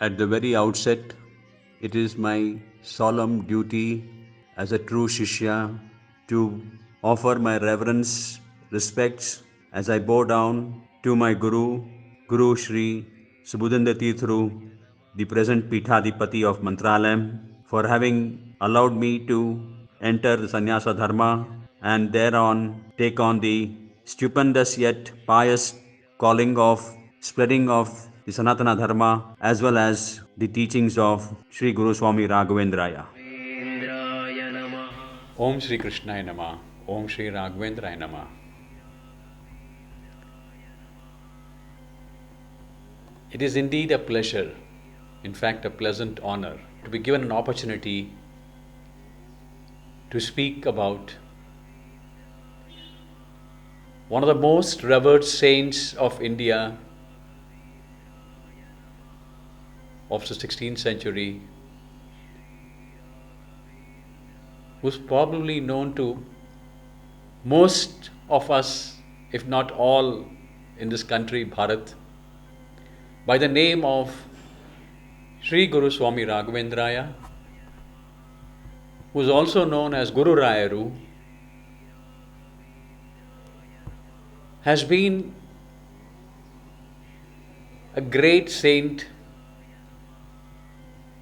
At the very outset, it is my solemn duty as a true Shishya to offer my reverence, respects as I bow down to my Guru, Guru Shri Subudanda Tirthru, the present Peethadipati of Mantralayam, for having allowed me to enter the Sannyasa Dharma and thereon take on the stupendous yet pious calling of spreading of the Sanatana Dharma as well as the teachings of Sri Guru Swami Raghavendraya. Om Shri Krishnaya Nama, Om Shri Raghavendraya Nama. It is indeed a pleasure, in fact a pleasant honor, to be given an opportunity to speak about one of the most revered saints of India of the 16th century, who's probably known to most of us, if not all, in this country, Bharat, by the name of Sri Guru Swami Raghavendraya, who is also known as Gururayaru, has been a great saint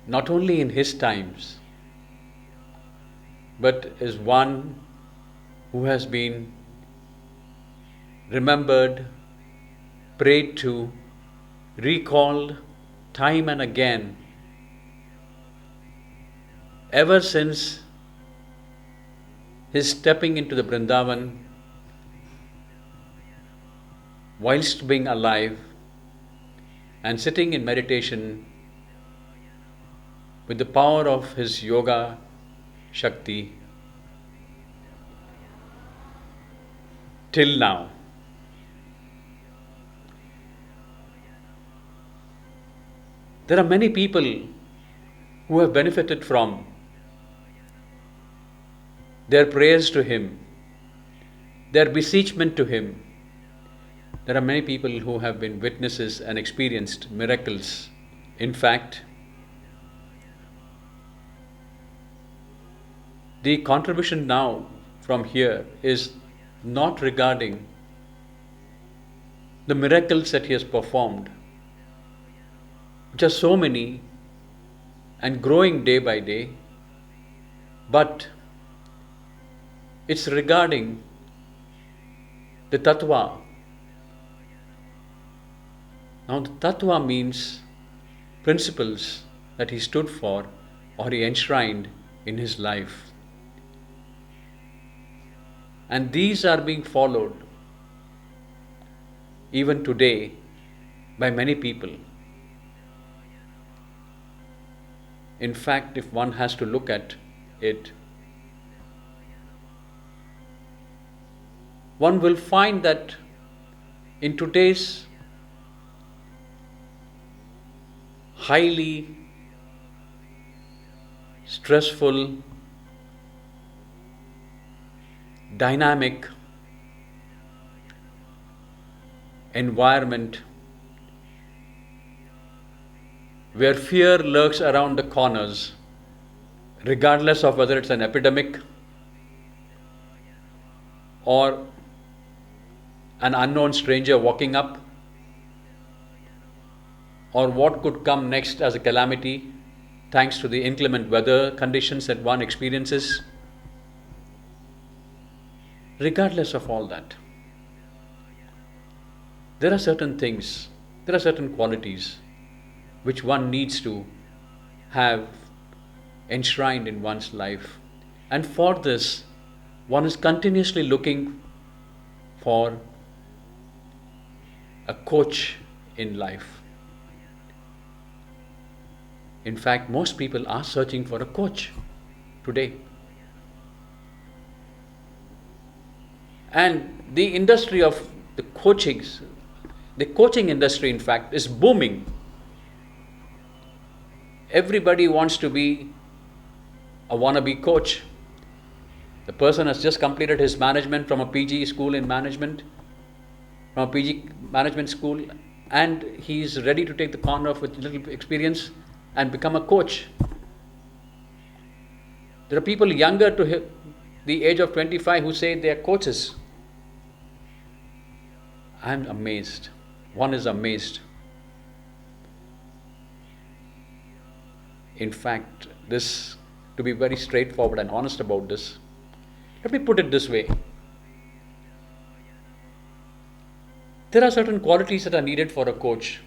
not only in his times, but is one who has been remembered, prayed to, recalled time and again ever since his stepping into the Vrindavan whilst being alive and sitting in meditation with the power of his yoga Shakti till now. There are many people who have benefited from their prayers to him, their beseechment to him. There are many people who have been witnesses and experienced miracles. In fact, the contribution now from here is not regarding the miracles that he has performed, which are so many and growing day by day, but it's regarding the Tattva. Now, the Tattva means principles that he stood for or he enshrined in his life. And these are being followed even today by many people. In fact, if one has to look at it, one will find that in today's highly stressful, dynamic environment where fear lurks around the corners, regardless of whether it's an epidemic or an unknown stranger walking up, or what could come next as a calamity thanks to the inclement weather conditions that one experiences. Regardless of all that, there are certain things, there are certain qualities which one needs to have enshrined in one's life. And for this, one is continuously looking for a coach in life. In fact, most people are searching for a coach today. And the industry of the coaching industry, in fact, is booming. Everybody wants to be a wannabe coach. The person has just completed his management from a PG school in management, from a PG management school, and he's ready to take the corner with little experience and become a coach. There are people younger to the age of 25 who say they are coaches. I'm amazed. One is amazed. In fact, this, to be very straightforward and honest about this, let me put it this way. There are certain qualities that are needed for a coach.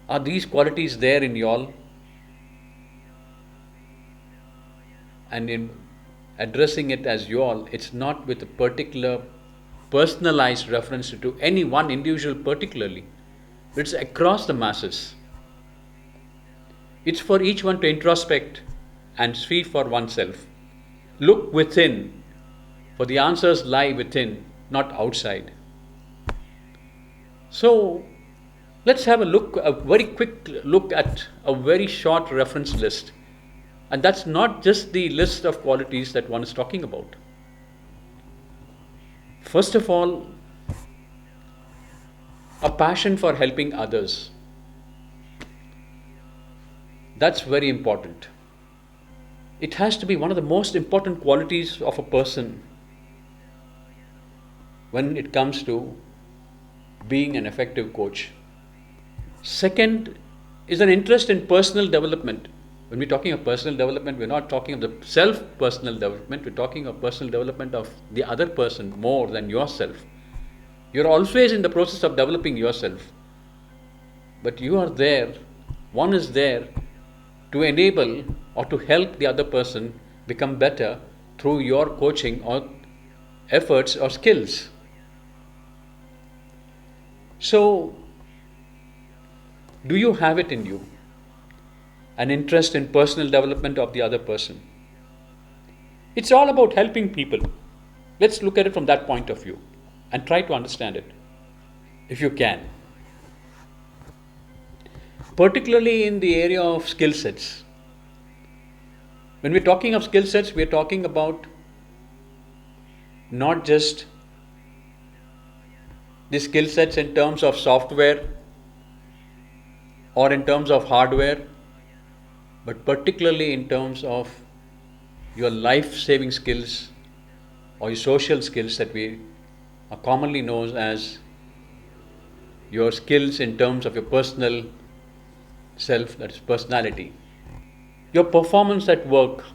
Are these qualities there in y'all? And in addressing it as y'all, it's not with a particular personalized reference to any one individual particularly. It's across the masses. It's for each one to introspect and see for oneself. Look within, for the answers lie within, not outside. So, let's have a very quick look at a very short reference list. And that's not just the list of qualities that one is talking about. First of all, a passion for helping others. That's very important. It has to be one of the most important qualities of a person when it comes to being an effective coach. Second is an interest in personal development. When we're talking of personal development, we're not talking of the self-personal development, we're talking of personal development of the other person more than yourself. You're always in the process of developing yourself. But you are there, one is there to enable or to help the other person become better through your coaching or efforts or skills. So, do you have it in you? An interest in personal development of the other person. It's all about helping people. Let's look at it from that point of view and try to understand it, if you can. Particularly in the area of skill sets. When we're talking of skill sets, we're talking about not just the skill sets in terms of software or in terms of hardware, but particularly in terms of your life-saving skills or your social skills that we are commonly known as your skills in terms of your personal self, that is personality. Your performance at work,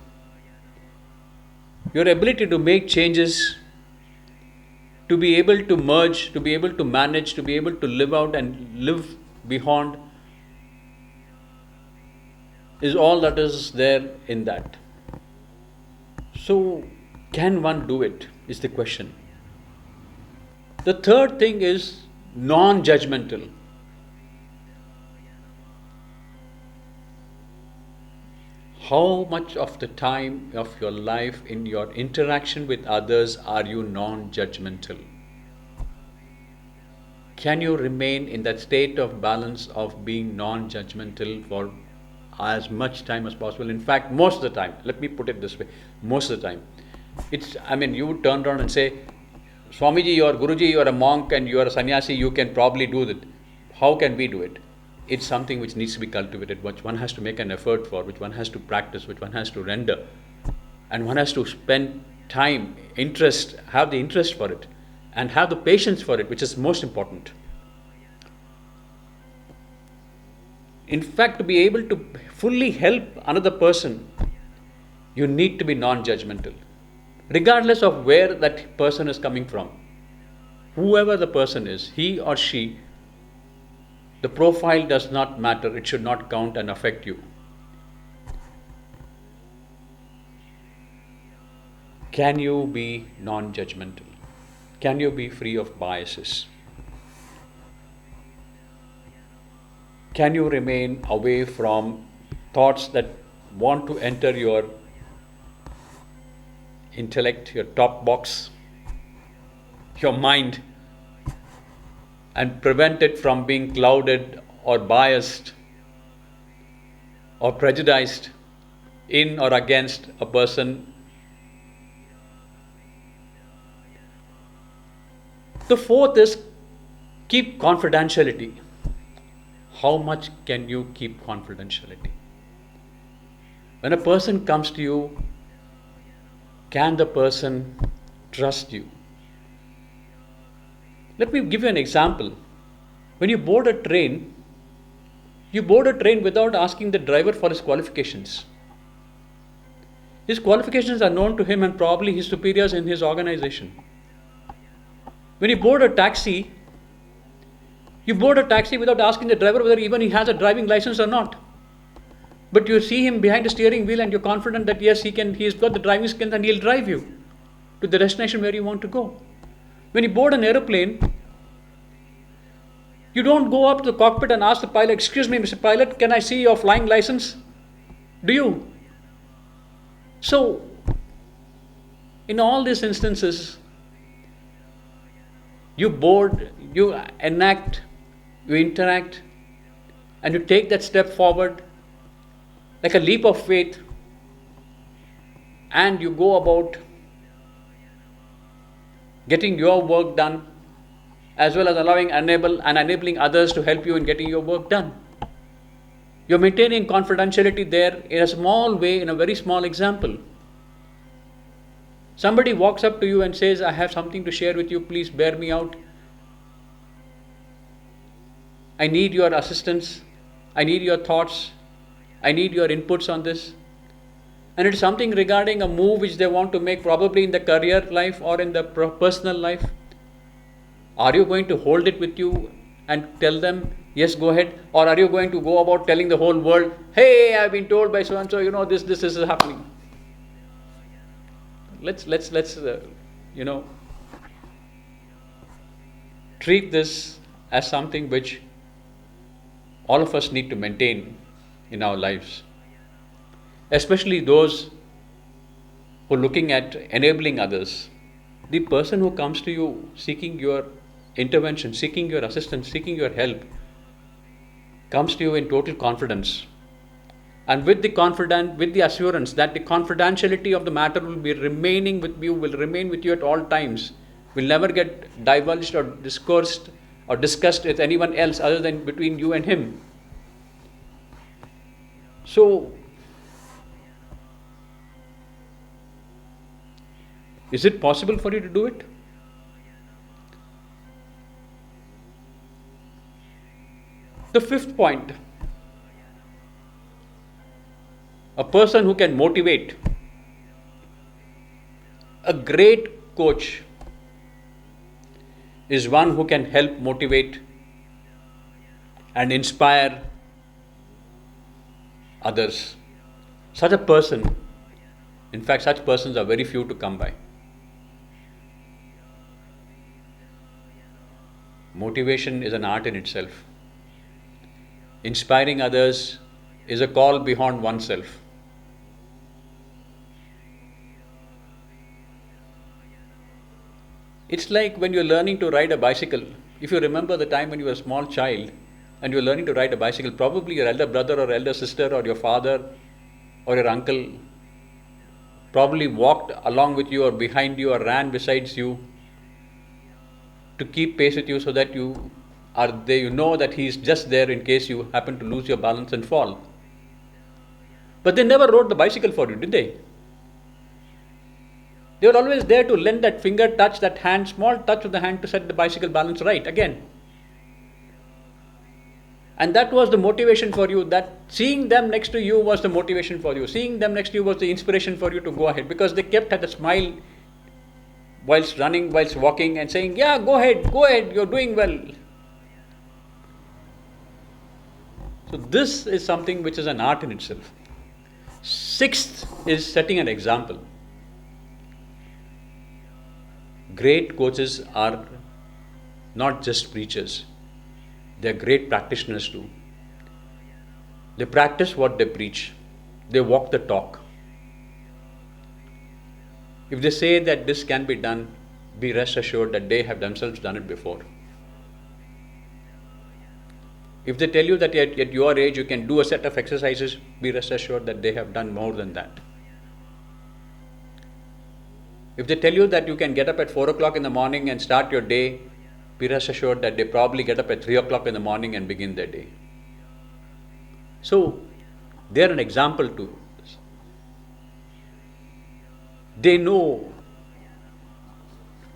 your ability to make changes, to be able to merge, to be able to manage, to be able to live out and live beyond is all that is there in that. So, can one do it is the question. The third thing is non-judgmental. How much of the time of your life in your interaction with others are you non-judgmental? Can you remain in that state of balance of being non-judgmental for as much time as possible? In fact, most of the time, let me put it this way, most of the time. You would turn around and say, Swamiji or Guruji, you are a monk and you are a sannyasi, you can probably do that. How can we do it? It's something which needs to be cultivated, which one has to make an effort for, which one has to practice, which one has to render. And one has to spend time, interest, have the interest for it, and have the patience for it, which is most important. In fact, to be able to fully help another person, you need to be non-judgmental, regardless of where that person is coming from. Whoever the person is, he or she, the profile does not matter, it should not count and affect you. Can you be non-judgmental? Can you be free of biases? Can you remain away from thoughts that want to enter your intellect, your top box, your mind, and prevent it from being clouded or biased or prejudiced in or against a person? The fourth is keep confidentiality. How much can you keep confidentiality? When a person comes to you, can the person trust you? Let me give you an example. When you board a train without asking the driver for his qualifications. His qualifications are known to him and probably his superiors in his organization. When you board a taxi without asking the driver whether even he has a driving license or not. But you see him behind the steering wheel and you're confident that yes, he's got the driving skills and he'll drive you to the destination where you want to go. When you board an aeroplane, you don't go up to the cockpit and ask the pilot, "Excuse me, Mr. Pilot, can I see your flying license?" Do you? So, in all these instances, you board, you enact, you interact, and you take that step forward like a leap of faith, and you go about getting your work done, as well as enabling others to help you in getting your work done. You're maintaining confidentiality there in a small way, in a very small example. Somebody walks up to you and says, "I have something to share with you, please bear me out. I need your assistance, I need your thoughts, I need your inputs on this." And it's something regarding a move which they want to make, probably in the career life or in the personal life. Are you going to hold it with you and tell them, "Yes, go ahead"? Or are you going to go about telling the whole world, "Hey, I've been told by so and so, this is happening"? Let's treat this as something which all of us need to maintain in our lives, especially those who are looking at enabling others. The person who comes to you seeking your intervention, seeking your assistance, seeking your help, comes to you in total confidence, and with the assurance that the confidentiality of the matter will remain with you at all times, will never get divulged or discussed with anyone else other than between you and him. So, is it possible for you to do it? The fifth point, a person who can motivate. A great coach is one who can help motivate and inspire others. Such a person, in fact, such persons are very few to come by. Motivation is an art in itself. Inspiring others is a call beyond oneself. It's like when you're learning to ride a bicycle. If you remember the time when you were a small child and you're learning to ride a bicycle, probably your elder brother or elder sister or your father or your uncle probably walked along with you or behind you or ran besides you to keep pace with you, so that you are there, you know that he's just there in case you happen to lose your balance and fall. But they never rode the bicycle for you, did they? They were always there to lend that finger touch, that hand, small touch of the hand to set the bicycle balance right again. And that was the motivation for you. That seeing them next to you was the motivation for you. Seeing them next to you was the inspiration for you to go ahead, because they kept at a smile whilst running, whilst walking, and saying, "Yeah, go ahead, you're doing well." So this is something which is an art in itself. Sixth is setting an example. Great coaches are not just preachers. They are great practitioners too. They practice what they preach. They walk the talk. If they say that this can be done, be rest assured that they have themselves done it before. If they tell you that at your age you can do a set of exercises, be rest assured that they have done more than that. If they tell you that you can get up at 4 o'clock in the morning and start your day be rest assured that they probably get up at 3 o'clock in the morning and begin their day. So, they are an example to us. They know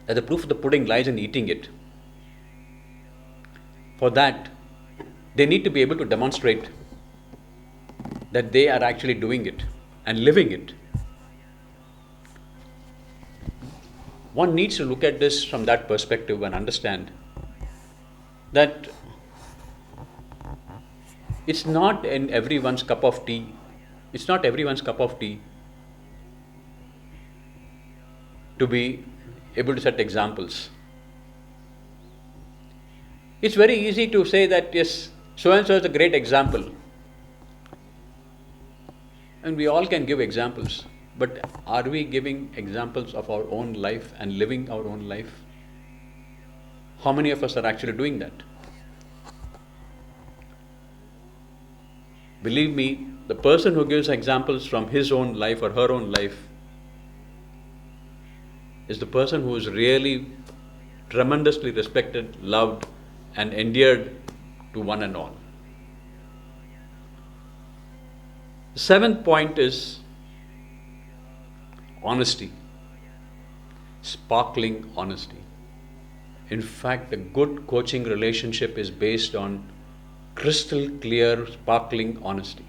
that the proof of the pudding lies in eating it. For that, they need to be able to demonstrate that they are actually doing it and living it. One needs to look at this from that perspective and understand that it's not in everyone's cup of tea. It's not everyone's cup of tea to be able to set examples. It's very easy to say that, yes, so-and-so is a great example. And we all can give examples. But are we giving examples of our own life and living our own life? How many of us are actually doing that? Believe me, the person who gives examples from his own life or her own life is the person who is really tremendously respected, loved, and endeared to one and all. The seventh point is honesty, sparkling honesty. In fact, a good coaching relationship is based on crystal clear, sparkling honesty.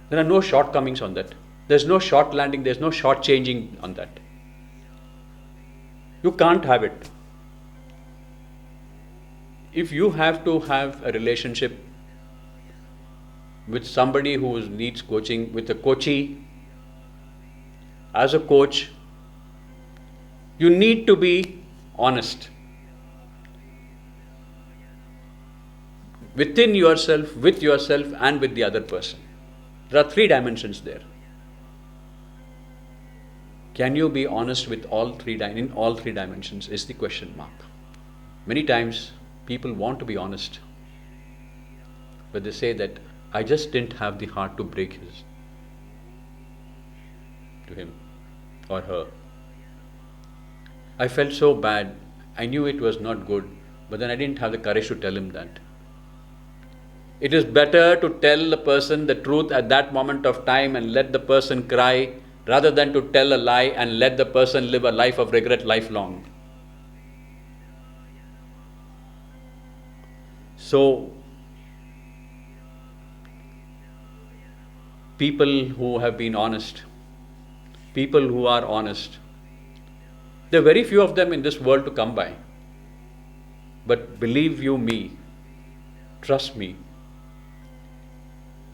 There are no shortcomings on that. There's no short landing, there's no short changing on that. You can't have it. If you have to have a relationship with somebody who needs coaching, with a coachee, as a coach, you need to be honest within yourself, with yourself, and with the other person. There are 3 dimensions there. Can you be honest with all 3 in all 3 dimensions is the question mark. Many times people want to be honest, but they say that I just didn't have the heart to break to him or her. I felt so bad. I knew it was not good, but then I didn't have the courage to tell him that. It is better to tell the person the truth at that moment of time and let the person cry rather than to tell a lie and let the person live a life of regret lifelong. So, people who have been honest, people who are honest, there are very few of them in this world to come by. But believe you me, trust me,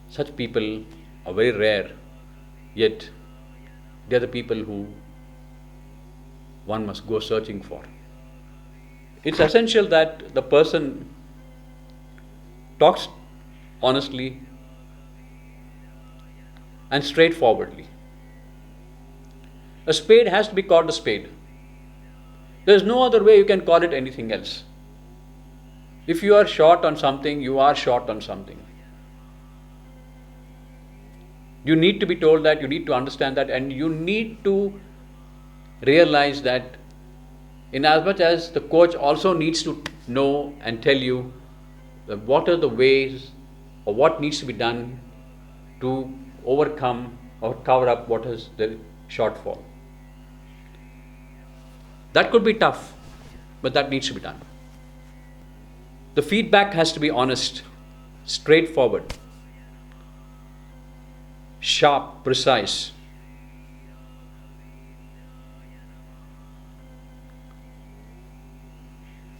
such people are very rare, yet they are the people who one must go searching for. It's essential that the person talks honestly and straightforwardly. A spade has to be called a spade. There is no other way you can call it anything else. If you are short on something, you are short on something. You need to be told that, you need to understand that, and you need to realize that in as much as the coach also needs to know and tell you that what are the ways or what needs to be done to overcome or cover up what is the shortfall. That could be tough, but that needs to be done. The feedback has to be honest, straightforward, sharp, precise.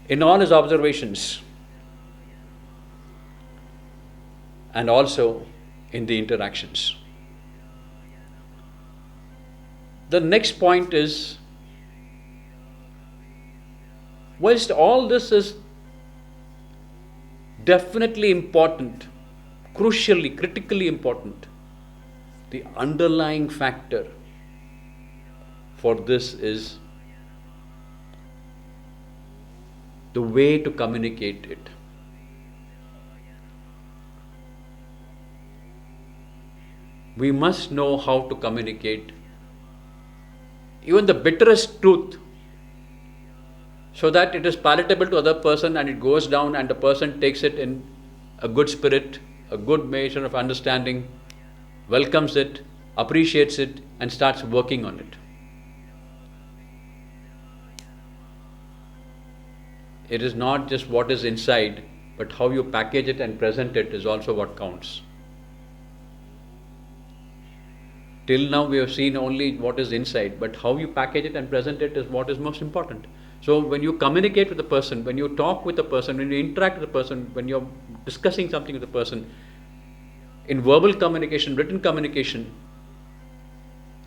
In all his observations and also in the interactions. The next point is, whilst all this is definitely important, crucially, critically important, the underlying factor for this is the way to communicate it. We must know how to communicate even the bitterest truth so that it is palatable to other person and it goes down and the person takes it in a good spirit, a good measure of understanding, welcomes it, appreciates it, and starts working on it. It is not just what is inside, but how you package it and present it is also what counts. Till now we have seen only what is inside, but how you package it and present it is what is most important. So when you communicate with the person, when you talk with the person, when you interact with the person, when you're discussing something with the person, in verbal communication, written communication,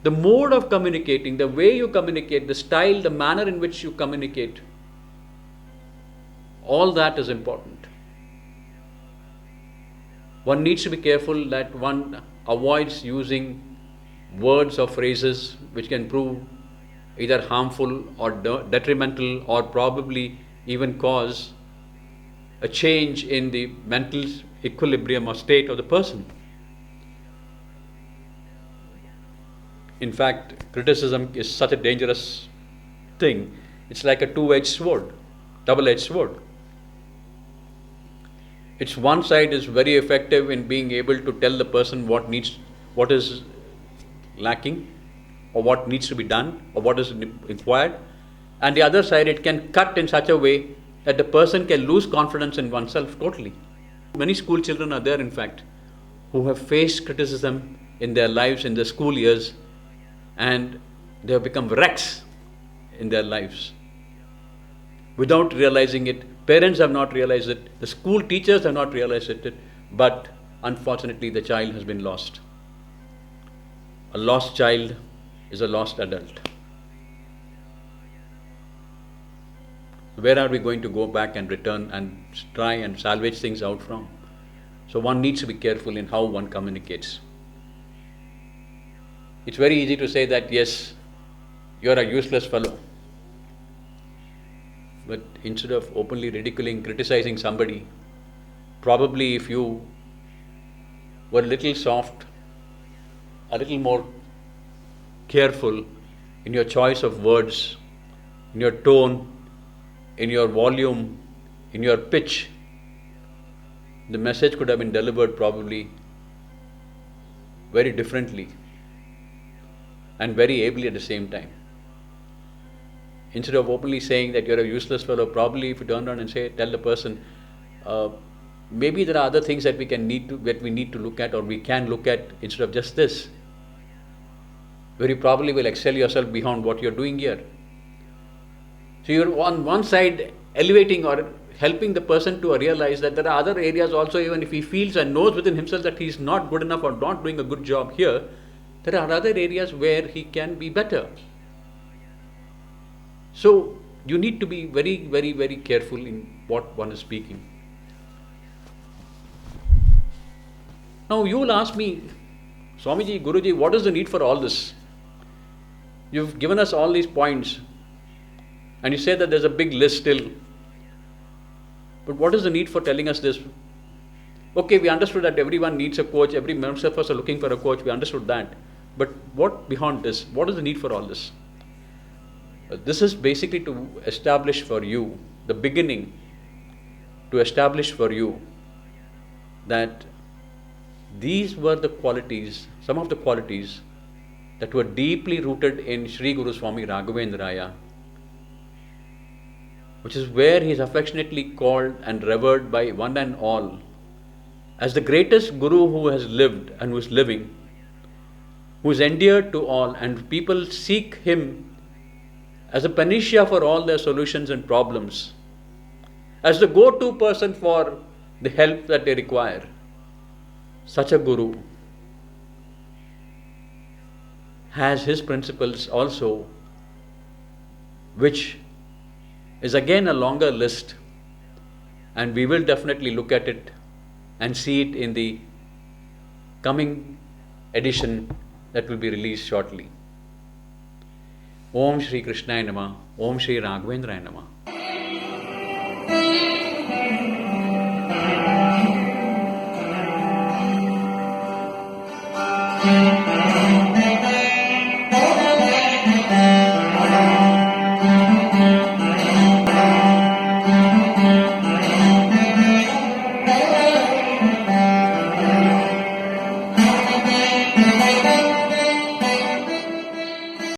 the mode of communicating, the way you communicate, the style, the manner in which you communicate, all that is important. One needs to be careful that one avoids using words or phrases which can prove either harmful or detrimental or probably even cause a change in the mental equilibrium or state of the person. In fact, criticism is such a dangerous thing. It's like a two-edged sword, double-edged sword. It's one side is very effective in being able to tell the person what is lacking, or what needs to be done, or what is required, and the other side it can cut in such a way that the person can lose confidence in oneself totally. Many school children are there, in fact, who have faced criticism in their lives, in their school years, and they have become wrecks in their lives without realizing it. Parents have not realized it, the school teachers have not realized it, but unfortunately the child has been lost. A lost child is a lost adult. Where are we going to go back and return and try and salvage things out from? So one needs to be careful in how one communicates. It's very easy to say that, yes, you're a useless fellow. But instead of openly ridiculing, criticizing somebody, probably if you were a little soft, a little more careful in your choice of words, in your tone, in your volume, in your pitch, the message could have been delivered probably very differently and very ably at the same time. Instead of openly saying that you're a useless fellow, probably if you turn around and tell the person, maybe there are other things that we need to look at, or we can look at instead of just this, where you probably will excel yourself beyond what you're doing here. So you're on one side elevating or helping the person to realize that there are other areas also, even if he feels and knows within himself that he's not good enough or not doing a good job here, there are other areas where he can be better. So you need to be very, very, very careful in what one is speaking. Now you will ask me, Swamiji, Guruji, what is the need for all this? You've given us all these points and you say that there's a big list still. But what is the need for telling us this? Okay, we understood that everyone needs a coach, every member of us are looking for a coach, we understood that. But what beyond this? What is the need for all this? This is basically to establish for you, the beginning, to establish for you that these were the qualities, some of the qualities that were deeply rooted in Sri Guru Swami Raghavendraya, which is where he is affectionately called and revered by one and all as the greatest Guru who has lived and who is living, who is endeared to all, and people seek him as a panacea for all their solutions and problems, as the go-to person for the help that they require. Such a Guru has his principles also, which is again a longer list, and we will definitely look at it and see it in the coming edition that will be released shortly. Om Shri Krishnaya Namah, Om Shri Raghavendraya Namah.